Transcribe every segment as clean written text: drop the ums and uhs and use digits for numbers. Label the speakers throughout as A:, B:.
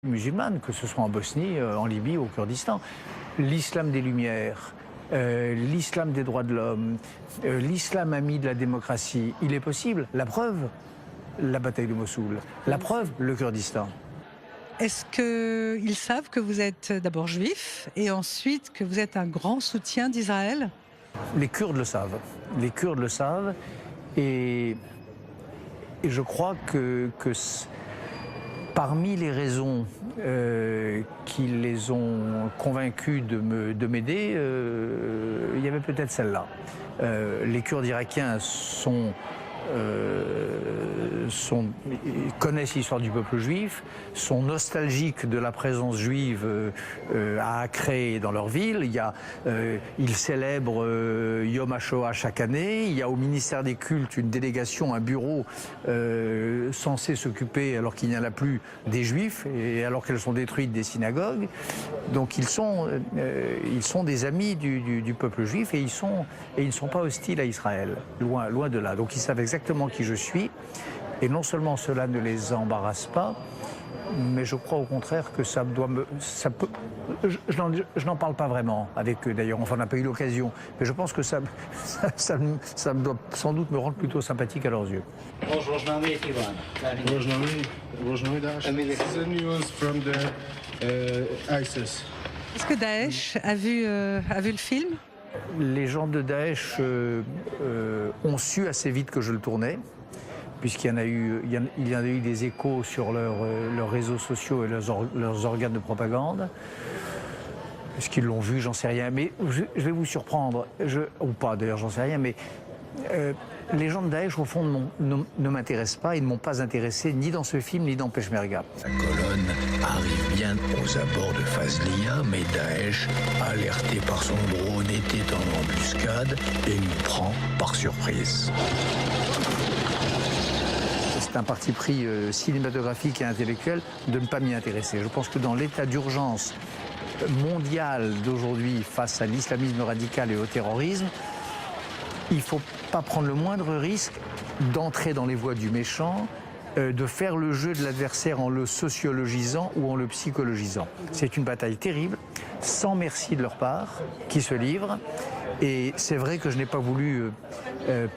A: musulmanes, que ce soit en Bosnie, en Libye ou au Kurdistan. L'islam des Lumières, l'islam des droits de l'homme, l'islam ami de la démocratie, il est possible. La preuve, la bataille de Mossoul. La preuve, le Kurdistan.
B: Est-ce qu'ils savent que vous êtes d'abord juif et ensuite que vous êtes un grand soutien d'Israël?
A: Les Kurdes le savent. Les Kurdes le savent. Et je crois que parmi les raisons qui les ont convaincus de m'aider, il y avait peut-être celle-là. Les Kurdes irakiens connaissent l'histoire du peuple juif, sont nostalgiques de la présence juive à Acre dans leur ville. Ils célèbrent Yom HaShoah chaque année. Il y a au ministère des Cultes une délégation, un bureau censé s'occuper, alors qu'il n'y en a plus, des Juifs et alors qu'elles sont détruites des synagogues. Donc ils sont des amis du peuple juif et ils ne sont pas hostiles à Israël, loin de là. Donc ils savent exactement qui je suis. Et non seulement cela ne les embarrasse pas, mais je crois au contraire que ça peut. Je n'en parle pas vraiment avec eux d'ailleurs, enfin on n'a pas eu l'occasion, mais je pense que ça doit sans doute me rendre plutôt sympathique à leurs yeux.
B: Est-ce que Daesh a vu le film?
A: Les gens de Daesh ont su assez vite que je le tournais, puisqu'il y en a eu des échos sur leurs réseaux sociaux et leurs organes de propagande. Est-ce qu'ils l'ont vu? J'en sais rien. Mais je vais vous surprendre, ou pas d'ailleurs, j'en sais rien, mais les gens de Daesh, au fond, ne m'intéressent pas. Ils ne m'ont pas intéressé ni dans ce film, ni dans Peshmerga.
C: La colonne arrive bien aux abords de Fazlia, mais Daesh, alerté par son drone, était en embuscade et nous prend par surprise.
A: C'est un parti pris cinématographique et intellectuel de ne pas m'y intéresser. Je pense que dans l'état d'urgence mondial d'aujourd'hui face à l'islamisme radical et au terrorisme, il ne faut pas prendre le moindre risque d'entrer dans les voies du méchant, de faire le jeu de l'adversaire en le sociologisant ou en le psychologisant. C'est une bataille terrible, sans merci de leur part, qui se livre. Et c'est vrai que je n'ai pas voulu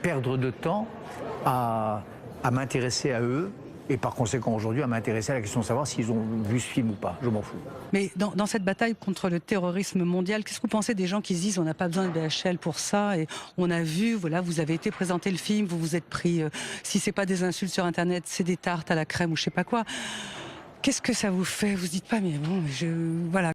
A: perdre de temps à m'intéresser à eux et par conséquent aujourd'hui à m'intéresser à la question de savoir s'ils ont vu ce film ou pas. Je m'en fous.
B: Mais dans cette bataille contre le terrorisme mondial, qu'est-ce que vous pensez des gens qui se disent on n'a pas besoin de BHL pour ça et on a vu, voilà, vous avez été présenter le film, vous vous êtes pris, si c'est pas des insultes sur Internet, c'est des tartes à la crème ou je sais pas quoi. Qu'est-ce que ça vous fait? Vous dites pas mais bon, voilà.